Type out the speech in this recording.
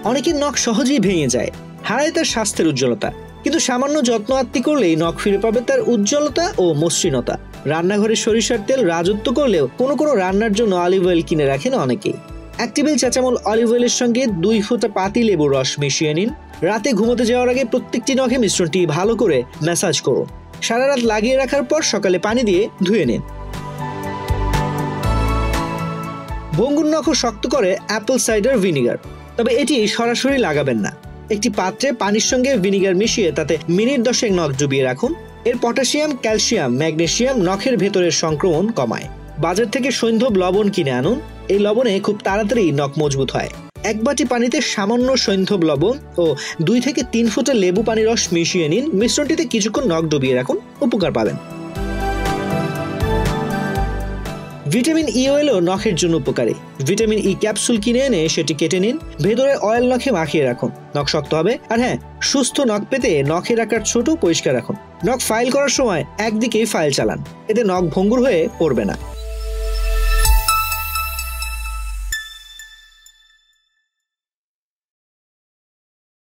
অনেকের নখ সহজেই ভেঙে যায়, হারায় তার স্বাস্থ্যের উজ্জ্বলতা। কিন্তু সামান্য যত্ন আত্তি করলেই নখ ফিরে পাবে তার উজ্জ্বলতা ও মসৃণতা। রান্নাঘরে সরিষার তেল রাজত্ব করলেও কোনো কোনো রান্নার জন্য অলিভ অয়েল কিনে রাখেন অনেকেই। 1 টেবিল চা চামচ অলিভ অয়েলের সঙ্গে 2 ফোঁটা পাতি লেবুর রস মিশিয়ে নিন। রাতে ঘুমোতে যাওয়ার আগে প্রত্যেকটি নখে মিশ্রণটি ভালো করে ম্যাসাজ করুন। সারা রাত লাগিয়ে রাখার পর সকালে পানি দিয়ে ধুয়ে নিন। ভঙ্গুর নখও শক্ত করে অ্যাপল সাইডার ভিনিগার, তবে এটি সরাসরি লাগাবেন না। একটি পাত্রে পানির সঙ্গে ভিনিগার মিশিয়ে তাতে মিনিট 10 নখ ডুবিয়ে রাখুন। এর পটাশিয়াম, ক্যালসিয়াম, ম্যাগনেসিয়াম নখের ভেতরের সংক্রমণ কমায়। বাজার থেকে সৈন্ধব লবণ কিনে আনুন। এই লবণে খুব তাড়াতাড়ি নখ মজবুত হয়। 1 বাটি পানিতে সামান্য সৈন্ধব লবণ ও 2 থেকে 3 ফোঁটা লেবু পানির রস মিশিয়ে নিন। মিশ্রণটিতে কিছুক্ষণ নখ ডুবিয়ে রাখুন, উপকার পাবেন। ভিটামিন ই অয়েলও নখের জন্য উপকারী। ভিটামিন ই ক্যাপসুল কিনে এনে সেটি কেটে নিন। ভেতরে অয়েল নখে মাখিয়ে রাখুন, নখ শক্ত হবে। আর হ্যাঁ, সুস্থ নখ পেতে নখের আকার ছোট, পরিষ্কার রাখুন। নখ ফাইল করার সময় একদিকেই ফাইল চালান, এতে নখ ভঙ্গুর হয়ে পড়বে না।